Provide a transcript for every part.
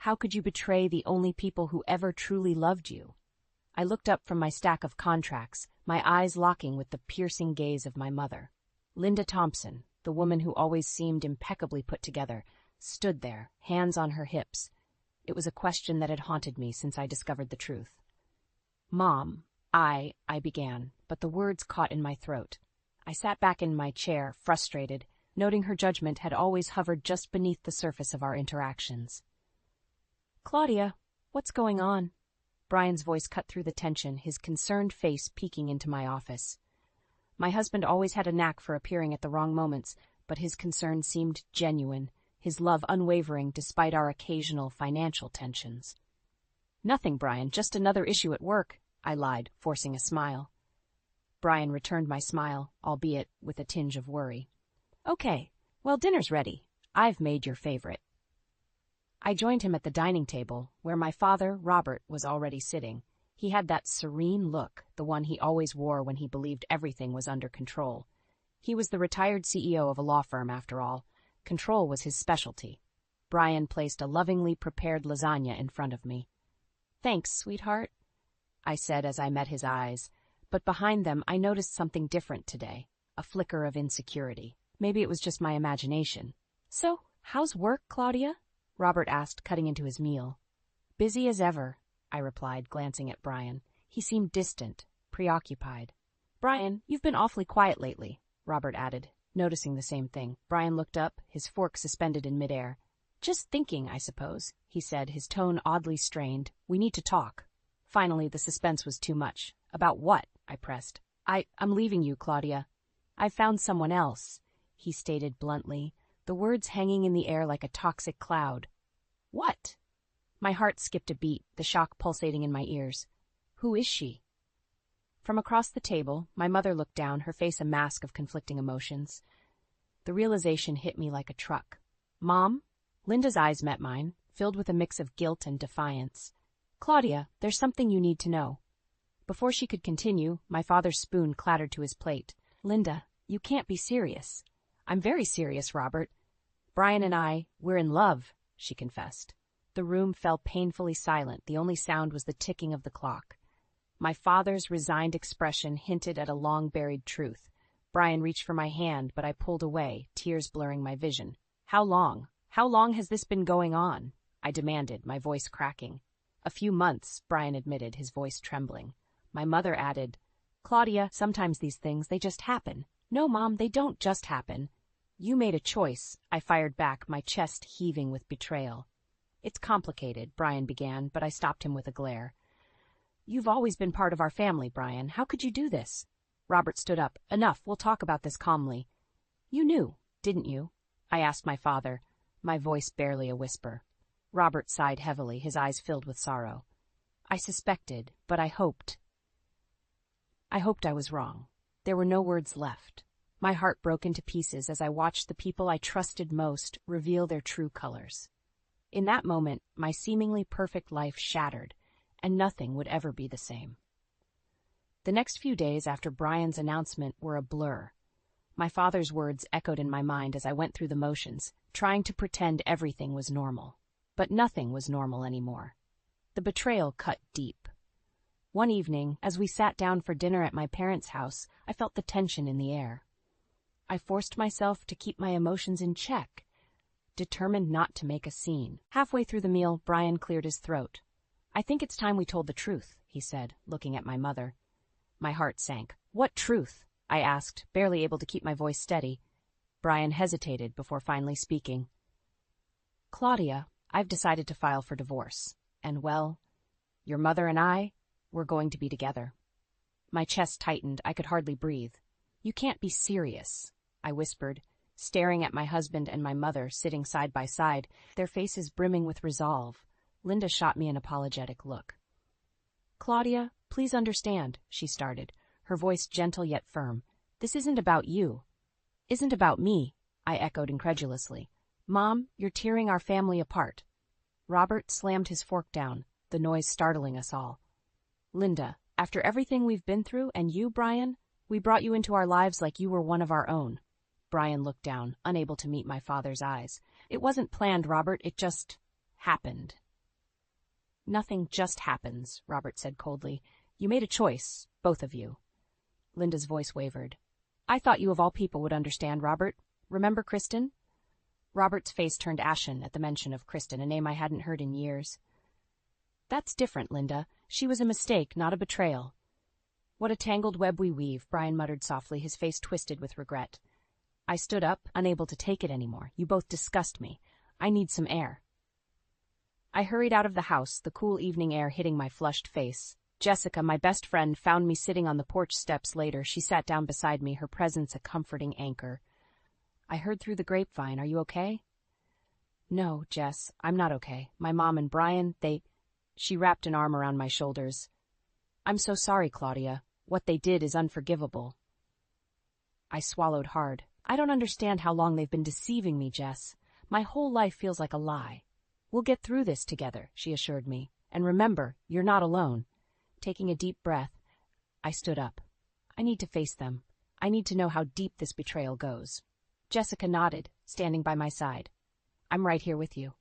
How could you betray the only people who ever truly loved you? I looked up from my stack of contracts, my eyes locking with the piercing gaze of my mother. Linda Thompson, the woman who always seemed impeccably put together, stood there, hands on her hips. It was a question that had haunted me since I discovered the truth. Mom, I began, but the words caught in my throat. I sat back in my chair, frustrated, noting her judgment had always hovered just beneath the surface of our interactions. Claudia, what's going on? Brian's voice cut through the tension, his concerned face peeking into my office. My husband always had a knack for appearing at the wrong moments, but his concern seemed genuine, his love unwavering despite our occasional financial tensions. Nothing, Brian, just another issue at work, I lied, forcing a smile. Brian returned my smile, albeit with a tinge of worry. Okay, well, dinner's ready. I've made your favorite. I joined him at the dining table, where my father, Robert, was already sitting. He had that serene look, the one he always wore when he believed everything was under control. He was the retired CEO of a law firm, after all. Control was his specialty. Brian placed a lovingly prepared lasagna in front of me. Thanks, sweetheart, I said as I met his eyes, but behind them I noticed something different today, a flicker of insecurity. Maybe it was just my imagination. So, how's work, Claudia? Robert asked, cutting into his meal. Busy as ever, I replied, glancing at Brian. He seemed distant, preoccupied. Brian, you've been awfully quiet lately, Robert added, noticing the same thing. Brian looked up, his fork suspended in midair. Just thinking, I suppose, he said, his tone oddly strained. We need to talk. Finally, the suspense was too much. About what? I pressed. I'm leaving you, Claudia. I've found someone else, he stated bluntly, the words hanging in the air like a toxic cloud. What? My heart skipped a beat, the shock pulsating in my ears. Who is she? From across the table, my mother looked down, her face a mask of conflicting emotions. The realization hit me like a truck. Mom? Linda's eyes met mine, filled with a mix of guilt and defiance. Claudia, there's something you need to know. Before she could continue, my father's spoon clattered to his plate. Linda, you can't be serious. I'm very serious, Robert. Brian and we're in love, she confessed. The room fell painfully silent. The only sound was the ticking of the clock. My father's resigned expression hinted at a long-buried truth. Brian reached for my hand, but I pulled away, tears blurring my vision. How long? How long has this been going on? I demanded, my voice cracking. A few months, Brian admitted, his voice trembling. My mother added, Claudia, sometimes these things, they just happen. No, Mom, they don't just happen. You made a choice, I fired back, my chest heaving with betrayal. It's complicated, Brian began, but I stopped him with a glare. You've always been part of our family, Brian. How could you do this? Robert stood up. Enough, we'll talk about this calmly. You knew, didn't you? I asked my father, my voice barely a whisper. Robert sighed heavily, his eyes filled with sorrow. I suspected, but I hoped. I was wrong. There were no words left. My heart broke into pieces as I watched the people I trusted most reveal their true colors. In that moment, my seemingly perfect life shattered, and nothing would ever be the same. The next few days after Brian's announcement were a blur. My father's words echoed in my mind as I went through the motions, trying to pretend everything was normal. But nothing was normal anymore. The betrayal cut deep. One evening, as we sat down for dinner at my parents' house, I felt the tension in the air. I forced myself to keep my emotions in check, determined not to make a scene. Halfway through the meal, Brian cleared his throat. I think it's time we told the truth, he said, looking at my mother. My heart sank. What truth? I asked, barely able to keep my voice steady. Brian hesitated before finally speaking. Claudia, I've decided to file for divorce. And well, your mother and we're going to be together. My chest tightened. I could hardly breathe. You can't be serious, I whispered, staring at my husband and my mother sitting side by side, their faces brimming with resolve. Linda shot me an apologetic look. Claudia, please understand, she started, her voice gentle yet firm. This isn't about you. Isn't about me, I echoed incredulously. Mom, you're tearing our family apart. Robert slammed his fork down, the noise startling us all. Linda, after everything we've been through, and you, Brian, we brought you into our lives like you were one of our own. Brian looked down, unable to meet my father's eyes. It wasn't planned, Robert, it just happened. Nothing just happens, Robert said coldly. You made a choice, both of you. Linda's voice wavered. I thought you of all people would understand, Robert. Remember Kristen? Robert's face turned ashen at the mention of Kristen, a name I hadn't heard in years. That's different, Linda. She was a mistake, not a betrayal. What a tangled web we weave, Brian muttered softly, his face twisted with regret. I stood up, unable to take it anymore. You both disgust me. I need some air. I hurried out of the house, the cool evening air hitting my flushed face. Jessica, my best friend, found me sitting on the porch steps later. She sat down beside me, her presence a comforting anchor. I heard through the grapevine. Are you okay? No, Jess, I'm not okay. My mom and Brian, She wrapped an arm around my shoulders. I'm so sorry, Claudia. What they did is unforgivable. I swallowed hard. I don't understand how long they've been deceiving me, Jess. My whole life feels like a lie. We'll get through this together, she assured me. And remember, you're not alone. Taking a deep breath, I stood up. I need to face them. I need to know how deep this betrayal goes. Jessica nodded, standing by my side. I'm right here with you.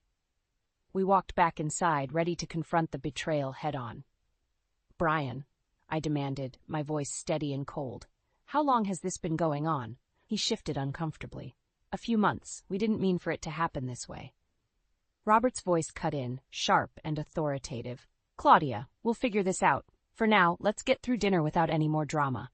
We walked back inside, ready to confront the betrayal head-on. Brian, I demanded, my voice steady and cold. How long has this been going on? He shifted uncomfortably. A few months. We didn't mean for it to happen this way. Robert's voice cut in, sharp and authoritative. Claudia, we'll figure this out. For now, let's get through dinner without any more drama.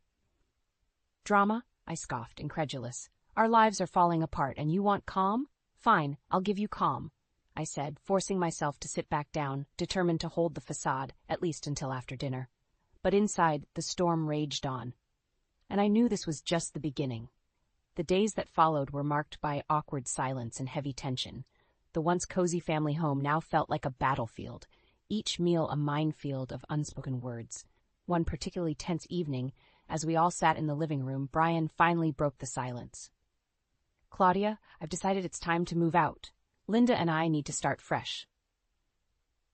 Drama? I scoffed, incredulous. Our lives are falling apart, and you want calm? Fine, I'll give you calm, I said, forcing myself to sit back down, determined to hold the facade, at least until after dinner. But inside, the storm raged on. And I knew this was just the beginning. The days that followed were marked by awkward silence and heavy tension. The once cozy family home now felt like a battlefield, each meal a minefield of unspoken words. One particularly tense evening, as we all sat in the living room, Brian finally broke the silence. Claudia, I've decided it's time to move out. Linda and I need to start fresh.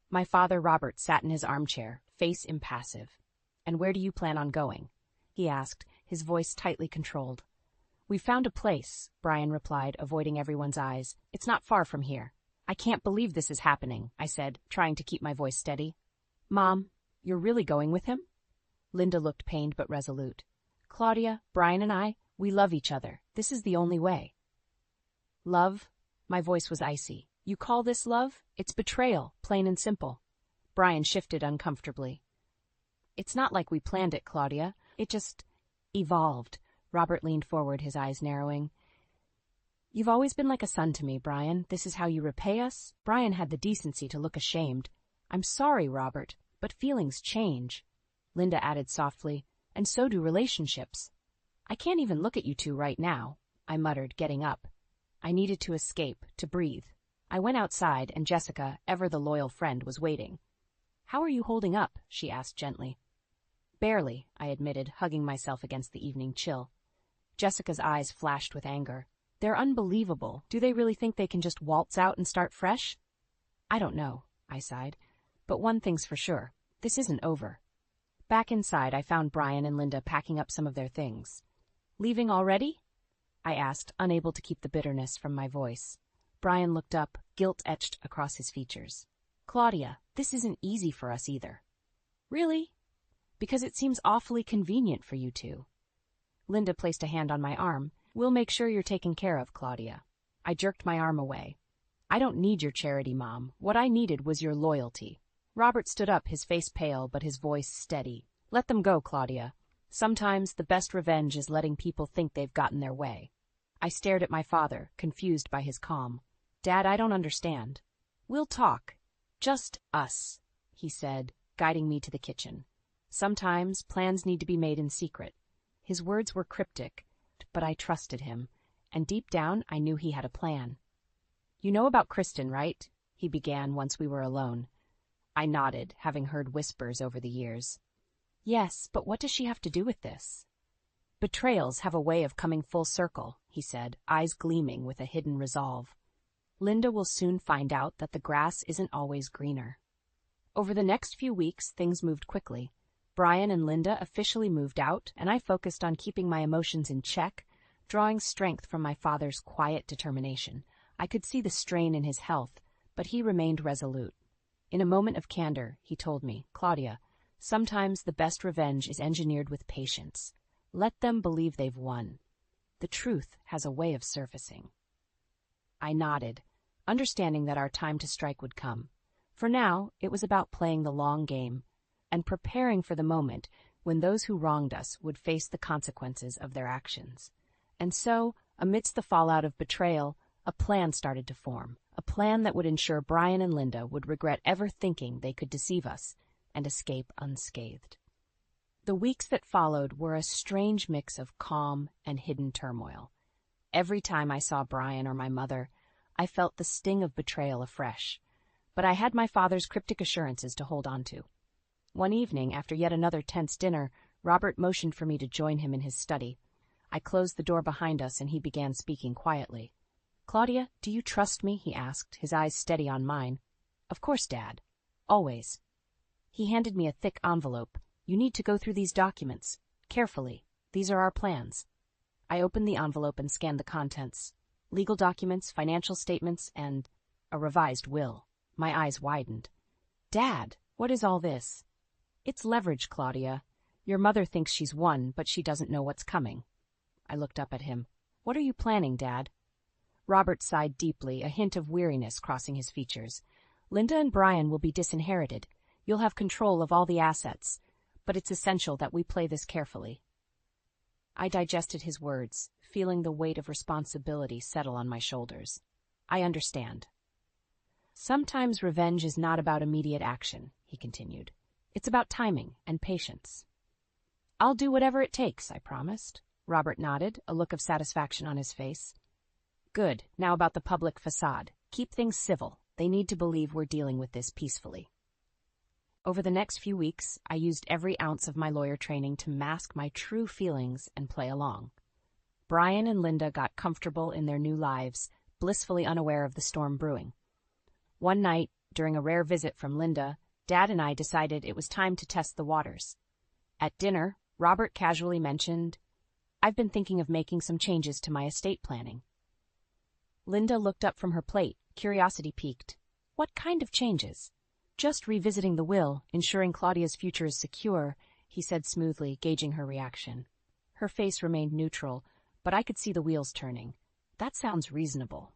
My father, Robert, sat in his armchair, face impassive. And where do you plan on going? He asked, his voice tightly controlled. We found a place, Brian replied, avoiding everyone's eyes. It's not far from here. I can't believe this is happening, I said, trying to keep my voice steady. Mom, you're really going with him? Linda looked pained but resolute. Claudia, Brian and I, we love each other. This is the only way. Love? My voice was icy. You call this love? It's betrayal, plain and simple. Brian shifted uncomfortably. It's not like we planned it, Claudia. It just evolved. Robert leaned forward, his eyes narrowing. You've always been like a son to me, Brian. This is how you repay us? Brian had the decency to look ashamed. I'm sorry, Robert, but feelings change. Linda added softly, and so do relationships. I can't even look at you two right now, I muttered, getting up. I needed to escape, to breathe. I went outside, and Jessica, ever the loyal friend, was waiting. How are you holding up? She asked gently. Barely, I admitted, hugging myself against the evening chill. Jessica's eyes flashed with anger. They're unbelievable. Do they really think they can just waltz out and start fresh? I don't know, I sighed. But one thing's for sure. This isn't over. Back inside, I found Brian and Linda packing up some of their things. Leaving already? I asked, unable to keep the bitterness from my voice. Brian looked up, guilt etched across his features. Claudia, this isn't easy for us either. Really? Because it seems awfully convenient for you two. Linda placed a hand on my arm. We'll make sure you're taken care of, Claudia. I jerked my arm away. I don't need your charity, Mom. What I needed was your loyalty. Robert stood up, his face pale but his voice steady. Let them go, Claudia. Sometimes the best revenge is letting people think they've gotten their way. I stared at my father, confused by his calm. Dad, I don't understand. We'll talk. Just us, he said, guiding me to the kitchen. Sometimes plans need to be made in secret. His words were cryptic, but I trusted him, and deep down I knew he had a plan. You know about Kristen, right? He began once we were alone. I nodded, having heard whispers over the years. Yes, but what does she have to do with this? Betrayals have a way of coming full circle, he said, eyes gleaming with a hidden resolve. Linda will soon find out that the grass isn't always greener. Over the next few weeks, things moved quickly. Brian and Linda officially moved out, and I focused on keeping my emotions in check, drawing strength from my father's quiet determination. I could see the strain in his health, but he remained resolute. In a moment of candor, he told me, "Claudia, sometimes the best revenge is engineered with patience. Let them believe they've won. The truth has a way of surfacing." I nodded, understanding that our time to strike would come. For now, it was about playing the long game and preparing for the moment when those who wronged us would face the consequences of their actions. And so, amidst the fallout of betrayal, a plan started to form, a plan that would ensure Brian and Linda would regret ever thinking they could deceive us and escape unscathed. The weeks that followed were a strange mix of calm and hidden turmoil. Every time I saw Brian or my mother, I felt the sting of betrayal afresh, but I had my father's cryptic assurances to hold on to. One evening, after yet another tense dinner, Robert motioned for me to join him in his study. I closed the door behind us and he began speaking quietly. "Claudia, do you trust me?" he asked, his eyes steady on mine. "Of course, Dad. Always." He handed me a thick envelope. "You need to go through these documents. Carefully. These are our plans." I opened the envelope and scanned the contents. Legal documents, financial statements, and a revised will. My eyes widened. "Dad, what is all this?" "It's leverage, Claudia. Your mother thinks she's won, but she doesn't know what's coming." I looked up at him. "What are you planning, Dad?" Robert sighed deeply, a hint of weariness crossing his features. "Linda and Brian will be disinherited. You'll have control of all the assets, but it's essential that we play this carefully." I digested his words, feeling the weight of responsibility settle on my shoulders. "I understand." "Sometimes revenge is not about immediate action," he continued. "It's about timing and patience." "I'll do whatever it takes," I promised. Robert nodded, a look of satisfaction on his face. "Good. Now about the public facade. Keep things civil. They need to believe we're dealing with this peacefully." Over the next few weeks, I used every ounce of my lawyer training to mask my true feelings and play along. Brian and Linda got comfortable in their new lives, blissfully unaware of the storm brewing. One night, during a rare visit from Linda, Dad and I decided it was time to test the waters. At dinner, Robert casually mentioned, "I've been thinking of making some changes to my estate planning." Linda looked up from her plate, curiosity piqued. "What kind of changes?" "Just revisiting the will, ensuring Claudia's future is secure," he said smoothly, gauging her reaction. Her face remained neutral, but I could see the wheels turning. "That sounds reasonable."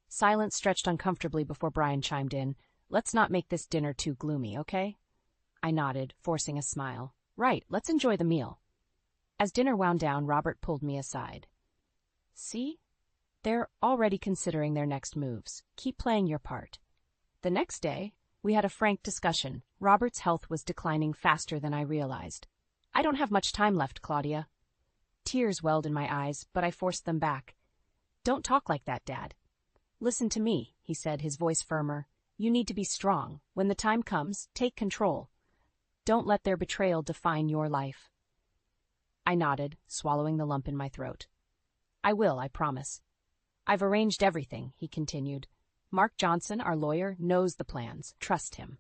Silence stretched uncomfortably before Brian chimed in. "Let's not make this dinner too gloomy, okay?" I nodded, forcing a smile. "Right, let's enjoy the meal." As dinner wound down, Robert pulled me aside. "See? They're already considering their next moves. Keep playing your part." The next day, we had a frank discussion. Robert's health was declining faster than I realized. "I don't have much time left, Claudia." Tears welled in my eyes, but I forced them back. "Don't talk like that, Dad." "Listen to me," he said, his voice firmer. "You need to be strong. When the time comes, take control. Don't let their betrayal define your life." I nodded, swallowing the lump in my throat. "I will, I promise." "I've arranged everything," he continued. "Mark Johnson, our lawyer, knows the plans. Trust him."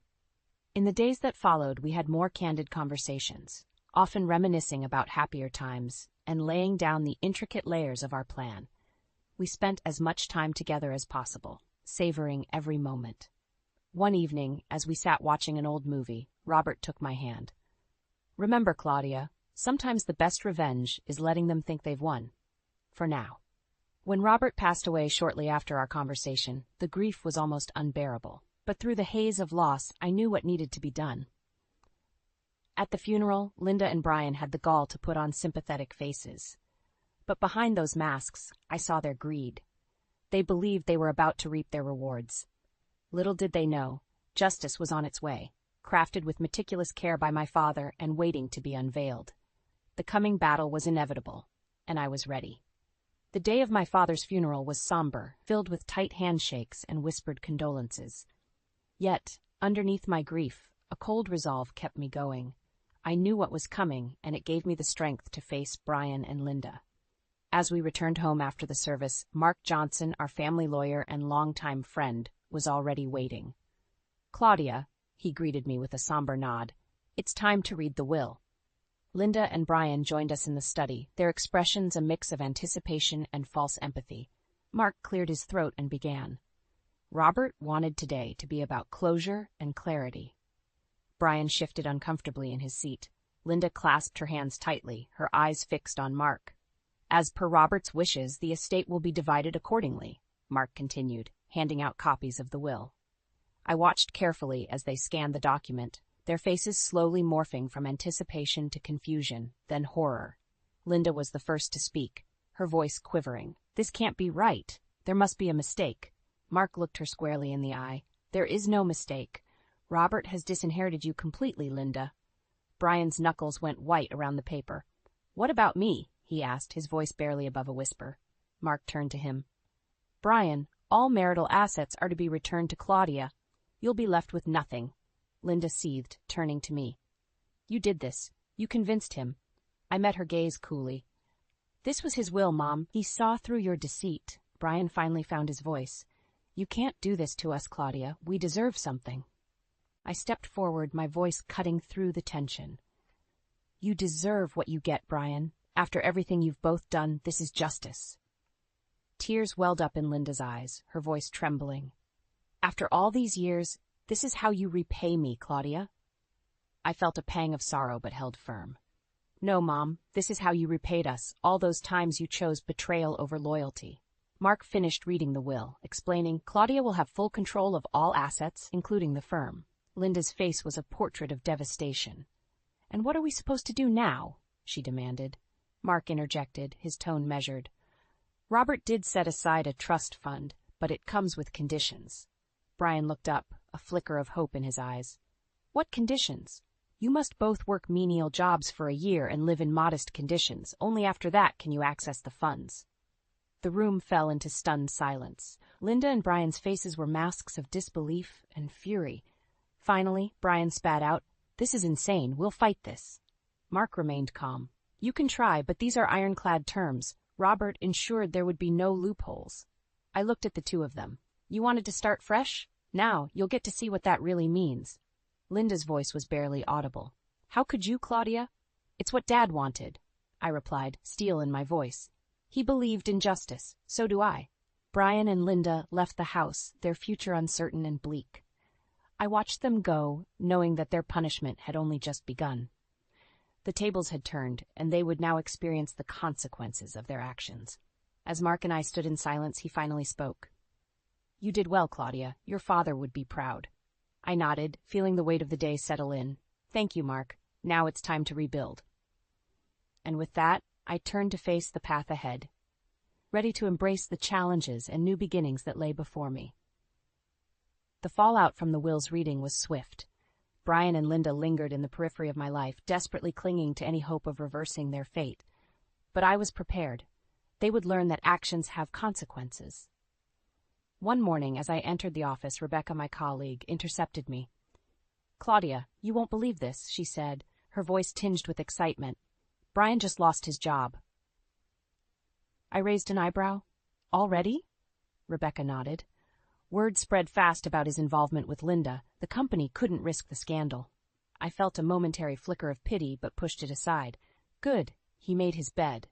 In the days that followed, we had more candid conversations, often reminiscing about happier times and laying down the intricate layers of our plan. We spent as much time together as possible, savoring every moment. One evening, as we sat watching an old movie, Robert took my hand. "Remember, Claudia, sometimes the best revenge is letting them think they've won. For now." When Robert passed away shortly after our conversation, the grief was almost unbearable, but through the haze of loss, I knew what needed to be done. At the funeral, Linda and Brian had the gall to put on sympathetic faces. But behind those masks, I saw their greed. They believed they were about to reap their rewards. Little did they know, justice was on its way, crafted with meticulous care by my father and waiting to be unveiled. The coming battle was inevitable, and I was ready. The day of my father's funeral was somber, filled with tight handshakes and whispered condolences. Yet, underneath my grief, a cold resolve kept me going. I knew what was coming, and it gave me the strength to face Brian and Linda. As we returned home after the service, Mark Johnson, our family lawyer and longtime friend, was already waiting. "Claudia," he greeted me with a somber nod, "it's time to read the will." Linda and Brian joined us in the study, their expressions a mix of anticipation and false empathy. Mark cleared his throat and began. Robert wanted today to be about closure and clarity. Brian shifted uncomfortably in his seat. Linda clasped her hands tightly, her eyes fixed on Mark. As per Robert's wishes, the estate will be divided accordingly, Mark continued, handing out copies of the will. I watched carefully as they scanned the document, their faces slowly morphing from anticipation to confusion, then horror. Linda was the first to speak, her voice quivering. "This can't be right. There must be a mistake." Mark looked her squarely in the eye. "There is no mistake. Robert has disinherited you completely, Linda." Brian's knuckles went white around the paper. "What about me?" he asked, his voice barely above a whisper. Mark turned to him. "Brian, all marital assets are to be returned to Claudia. You'll be left with nothing." Linda seethed, turning to me. "You did this. You convinced him." I met her gaze coolly. "This was his will, Mom. He saw through your deceit." Brian finally found his voice. "You can't do this to us, Claudia. We deserve something." I stepped forward, my voice cutting through the tension. "You deserve what you get, Brian. After everything you've both done, this is justice." Tears welled up in Linda's eyes, her voice trembling. "After all these years, this is how you repay me, Claudia?" I felt a pang of sorrow but held firm. "No, Mom, this is how you repaid us, all those times you chose betrayal over loyalty." Mark finished reading the will, explaining, "Claudia will have full control of all assets, including the firm." Linda's face was a portrait of devastation. "And what are we supposed to do now?" she demanded. Mark interjected, his tone measured. "Robert did set aside a trust fund, but it comes with conditions." Brian looked up, a flicker of hope in his eyes. "What conditions?" "You must both work menial jobs for a year and live in modest conditions. Only after that can you access the funds." The room fell into stunned silence. Linda and Brian's faces were masks of disbelief and fury. Finally, Brian spat out, "This is insane. We'll fight this." Mark remained calm. "You can try, but these are ironclad terms. Robert ensured there would be no loopholes." I looked at the two of them. "You wanted to start fresh? Now, you'll get to see what that really means." Linda's voice was barely audible. "How could you, Claudia?" "It's what Dad wanted," I replied, steel in my voice. "He believed in justice. So do I." Brian and Linda left the house, their future uncertain and bleak. I watched them go, knowing that their punishment had only just begun. The tables had turned, and they would now experience the consequences of their actions. As Mark and I stood in silence, he finally spoke. "You did well, Claudia. Your father would be proud." I nodded, feeling the weight of the day settle in. "Thank you, Mark. Now it's time to rebuild." And with that, I turned to face the path ahead, ready to embrace the challenges and new beginnings that lay before me. The fallout from the will's reading was swift. Brian and Linda lingered in the periphery of my life, desperately clinging to any hope of reversing their fate. But I was prepared. They would learn that actions have consequences. One morning, as I entered the office, Rebecca, my colleague, intercepted me. "Claudia, you won't believe this," she said, her voice tinged with excitement. "Brian just lost his job." I raised an eyebrow. "Already?" Rebecca nodded. Word spread fast about his involvement with Linda. The company couldn't risk the scandal. I felt a momentary flicker of pity, but pushed it aside. Good, he made his bed.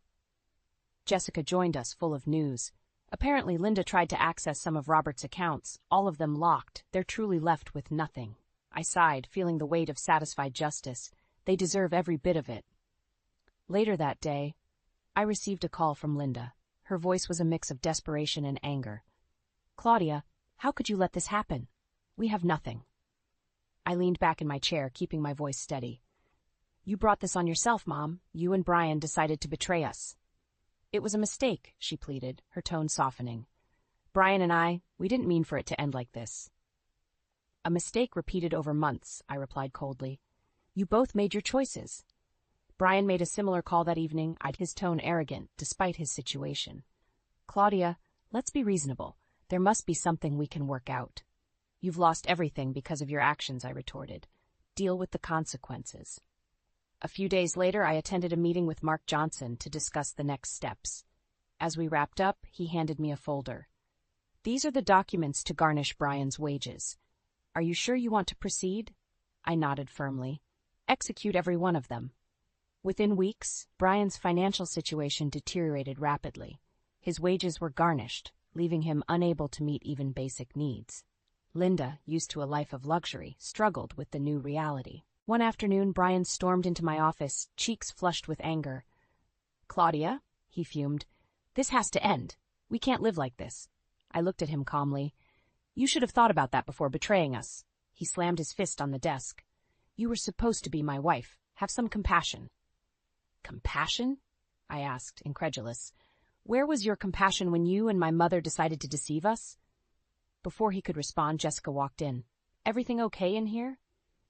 Jessica joined us, full of news. Apparently, Linda tried to access some of Robert's accounts, all of them locked. They're truly left with nothing. I sighed, feeling the weight of satisfied justice. They deserve every bit of it. Later that day, I received a call from Linda. Her voice was a mix of desperation and anger. "Claudia, how could you let this happen? We have nothing." I leaned back in my chair, keeping my voice steady. "You brought this on yourself, Mom. You and Brian decided to betray us." "It was a mistake," she pleaded, her tone softening. "Brian and we didn't mean for it to end like this." "A mistake repeated over months," I replied coldly. "You both made your choices." Brian made a similar call that evening, his tone arrogant, despite his situation. "Claudia, let's be reasonable. There must be something we can work out." "You've lost everything because of your actions," I retorted. "Deal with the consequences." A few days later, I attended a meeting with Mark Johnson to discuss the next steps. As we wrapped up, he handed me a folder. "These are the documents to garnish Brian's wages. Are you sure you want to proceed?" I nodded firmly. "Execute every one of them." Within weeks, Brian's financial situation deteriorated rapidly. His wages were garnished, leaving him unable to meet even basic needs. Linda, used to a life of luxury, struggled with the new reality. One afternoon, Brian stormed into my office, cheeks flushed with anger. "Claudia," he fumed, "this has to end. We can't live like this." I looked at him calmly. "You should have thought about that before betraying us." He slammed his fist on the desk. "You were supposed to be my wife. Have some compassion." "Compassion?" I asked, incredulous. "Where was your compassion when you and my mother decided to deceive us?" Before he could respond, Jessica walked in. "Everything okay in here?"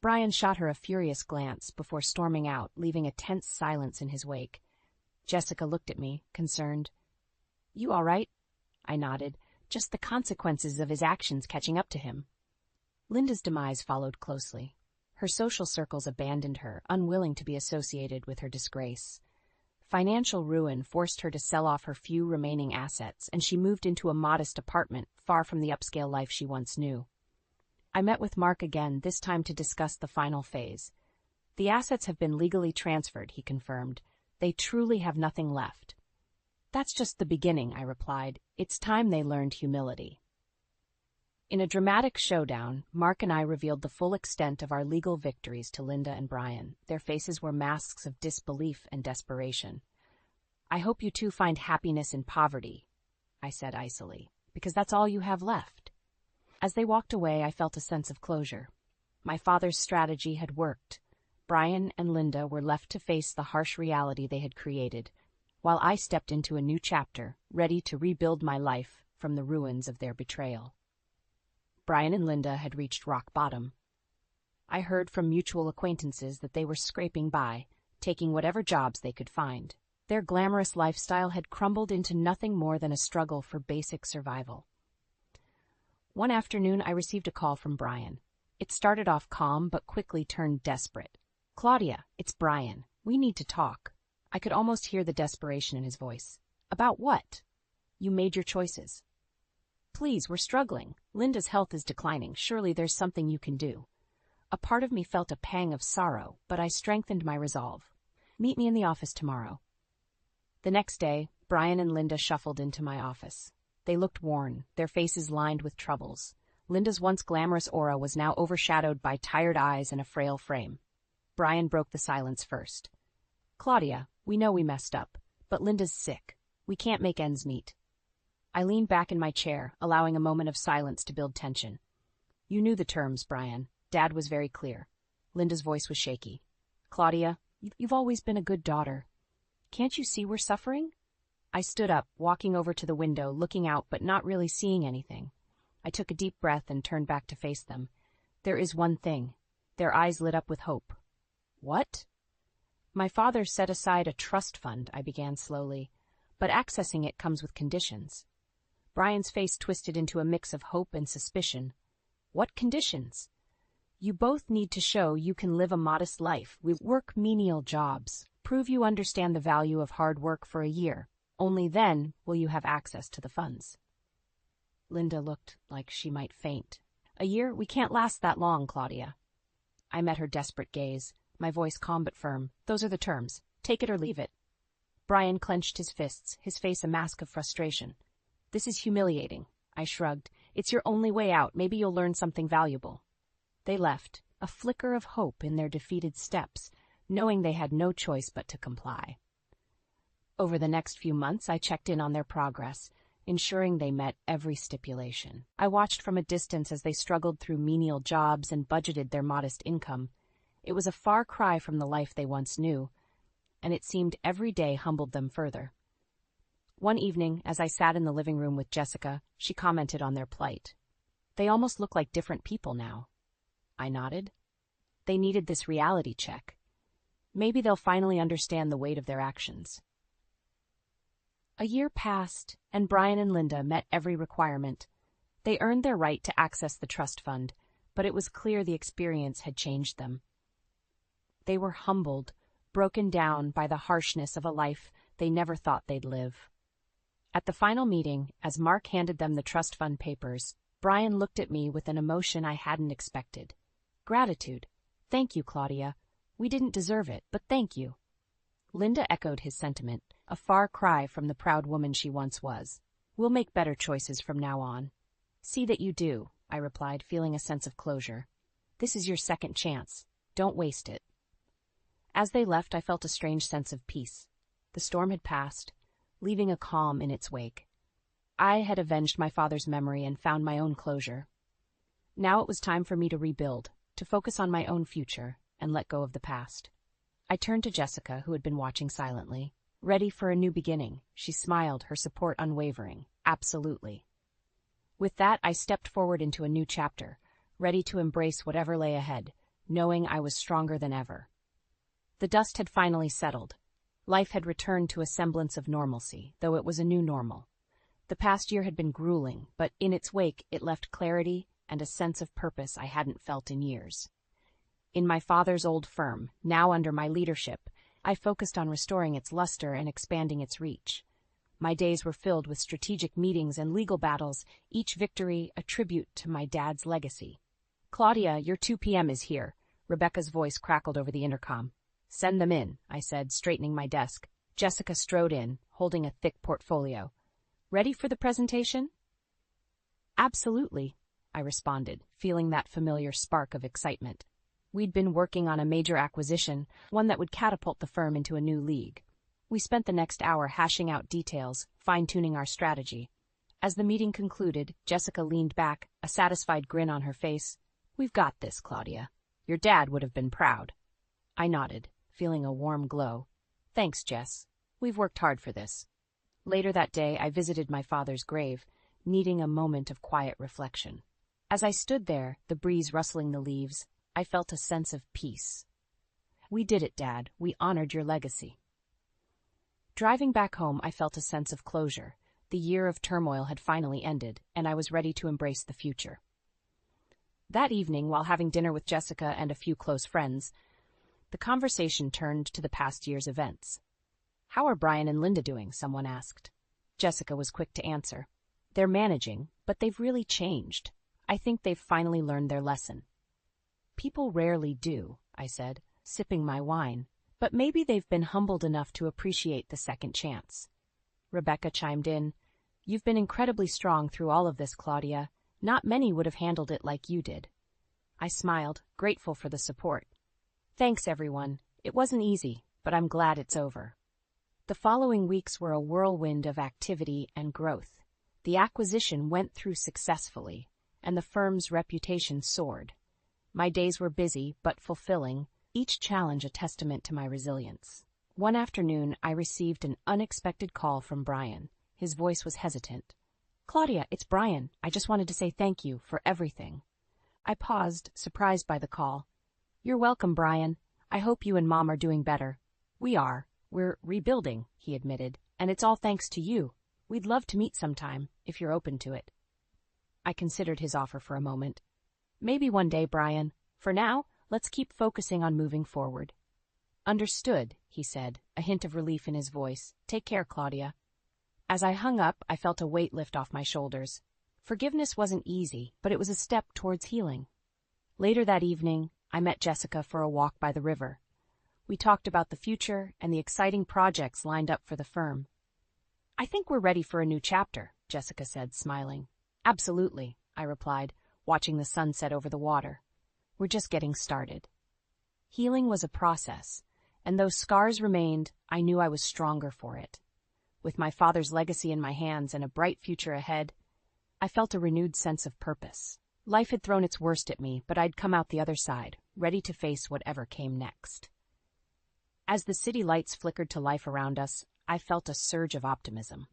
Brian shot her a furious glance before storming out, leaving a tense silence in his wake. Jessica looked at me, concerned. "You all right?" I nodded. Just the consequences of his actions catching up to him. Linda's demise followed closely. Her social circles abandoned her, unwilling to be associated with her disgrace. Financial ruin forced her to sell off her few remaining assets, and she moved into a modest apartment far from the upscale life she once knew. I met with Mark again, this time to discuss the final phase. "The assets have been legally transferred," he confirmed. "They truly have nothing left." "That's just the beginning," I replied. "It's time they learned humility." In a dramatic showdown, Mark and I revealed the full extent of our legal victories to Linda and Brian. Their faces were masks of disbelief and desperation. "I hope you two find happiness in poverty," I said icily, "because that's all you have left." As they walked away, I felt a sense of closure. My father's strategy had worked. Brian and Linda were left to face the harsh reality they had created, while I stepped into a new chapter, ready to rebuild my life from the ruins of their betrayal. Brian and Linda had reached rock bottom. I heard from mutual acquaintances that they were scraping by, taking whatever jobs they could find. Their glamorous lifestyle had crumbled into nothing more than a struggle for basic survival. One afternoon, I received a call from Brian. It started off calm, but quickly turned desperate. "Claudia, it's Brian. We need to talk." I could almost hear the desperation in his voice. "About what?" "You made your choices." "Please, we're struggling. Linda's health is declining. Surely there's something you can do." A part of me felt a pang of sorrow, but I strengthened my resolve. "Meet me in the office tomorrow." The next day, Brian and Linda shuffled into my office. They looked worn, their faces lined with troubles. Linda's once glamorous aura was now overshadowed by tired eyes and a frail frame. Brian broke the silence first. "Claudia, we know we messed up, but Linda's sick. We can't make ends meet." I leaned back in my chair, allowing a moment of silence to build tension. "You knew the terms, Brian." Dad was very clear. Linda's voice was shaky. "Claudia, you've always been a good daughter. Can't you see we're suffering?" I stood up, walking over to the window, looking out but not really seeing anything. I took a deep breath and turned back to face them. "There is one thing." Their eyes lit up with hope. "What?" "My father set aside a trust fund," I began slowly, "but accessing it comes with conditions." Brian's face twisted into a mix of hope and suspicion. "What conditions?" "You both need to show you can live a modest life, work menial jobs, prove you understand the value of hard work for a year. Only then will you have access to the funds." Linda looked like she might faint. "A year? We can't last that long, Claudia." I met her desperate gaze, my voice calm but firm. "Those are the terms. Take it or leave it." Brian clenched his fists, his face a mask of frustration. "This is humiliating." I shrugged. "It's your only way out. Maybe you'll learn something valuable." They left, a flicker of hope in their defeated steps, knowing they had no choice but to comply. Over the next few months, I checked in on their progress, ensuring they met every stipulation. I watched from a distance as they struggled through menial jobs and budgeted their modest income. It was a far cry from the life they once knew, and it seemed every day humbled them further. One evening, as I sat in the living room with Jessica, she commented on their plight. "They almost look like different people now." I nodded. They needed this reality check. Maybe they'll finally understand the weight of their actions. A year passed, and Brian and Linda met every requirement. They earned their right to access the trust fund, but it was clear the experience had changed them. They were humbled, broken down by the harshness of a life they never thought they'd live. At the final meeting, as Mark handed them the trust fund papers, Brian looked at me with an emotion I hadn't expected. Gratitude. "Thank you, Claudia. We didn't deserve it, but thank you." Linda echoed his sentiment, a far cry from the proud woman she once was. We'll make better choices from now on. See that you do, I replied, feeling a sense of closure. This is your second chance. Don't waste it. As they left, I felt a strange sense of peace. The storm had passed, leaving a calm in its wake. I had avenged my father's memory and found my own closure. Now it was time for me to rebuild, to focus on my own future, and let go of the past. I turned to Jessica, who had been watching silently. Ready for a new beginning, she smiled, her support unwavering. Absolutely. With that, I stepped forward into a new chapter, ready to embrace whatever lay ahead, knowing I was stronger than ever. The dust had finally settled. Life had returned to a semblance of normalcy, though it was a new normal. The past year had been grueling, but in its wake it left clarity and a sense of purpose I hadn't felt in years. In my father's old firm, now under my leadership, I focused on restoring its luster and expanding its reach. My days were filled with strategic meetings and legal battles, each victory a tribute to my dad's legacy. "Claudia, your 2 p.m. is here," Rebecca's voice crackled over the intercom. "Send them in," I said, straightening my desk. Jessica strode in, holding a thick portfolio. "Ready for the presentation?" "Absolutely," I responded, feeling that familiar spark of excitement. We'd been working on a major acquisition, one that would catapult the firm into a new league. We spent the next hour hashing out details, fine-tuning our strategy. As the meeting concluded, Jessica leaned back, a satisfied grin on her face. "We've got this, Claudia. Your dad would have been proud." I nodded, feeling a warm glow. "Thanks, Jess. We've worked hard for this." Later that day, I visited my father's grave, needing a moment of quiet reflection. As I stood there, the breeze rustling the leaves, I felt a sense of peace. "We did it, Dad. We honored your legacy." Driving back home, I felt a sense of closure. The year of turmoil had finally ended, and I was ready to embrace the future. That evening, while having dinner with Jessica and a few close friends, the conversation turned to the past year's events. "How are Brian and Linda doing?" someone asked. Jessica was quick to answer. "They're managing, but they've really changed. I think they've finally learned their lesson." "People rarely do," I said, sipping my wine, "but maybe they've been humbled enough to appreciate the second chance." Rebecca chimed in. "You've been incredibly strong through all of this, Claudia. Not many would have handled it like you did." I smiled, grateful for the support. "Thanks, everyone. It wasn't easy, but I'm glad it's over." The following weeks were a whirlwind of activity and growth. The acquisition went through successfully, and the firm's reputation soared. My days were busy but fulfilling, each challenge a testament to my resilience. One afternoon, I received an unexpected call from Brian. His voice was hesitant. "Claudia, it's Brian. I just wanted to say thank you for everything." I paused, surprised by the call. "You're welcome, Brian. I hope you and Mom are doing better." "We are. We're rebuilding," he admitted, "and it's all thanks to you. We'd love to meet sometime, if you're open to it." I considered his offer for a moment. "Maybe one day, Brian. For now, let's keep focusing on moving forward." "Understood," he said, a hint of relief in his voice. "Take care, Claudia." As I hung up, I felt a weight lift off my shoulders. Forgiveness wasn't easy, but it was a step towards healing. Later that evening, I met Jessica for a walk by the river. We talked about the future and the exciting projects lined up for the firm. "I think we're ready for a new chapter," Jessica said, smiling. "Absolutely," I replied, watching the sunset over the water. "We're just getting started." Healing was a process, and though scars remained, I knew I was stronger for it. With my father's legacy in my hands and a bright future ahead, I felt a renewed sense of purpose. Life had thrown its worst at me, but I'd come out the other side, ready to face whatever came next. As the city lights flickered to life around us, I felt a surge of optimism.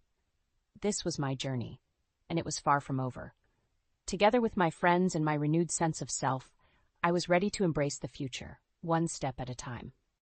This was my journey, and it was far from over. Together with my friends and my renewed sense of self, I was ready to embrace the future, one step at a time.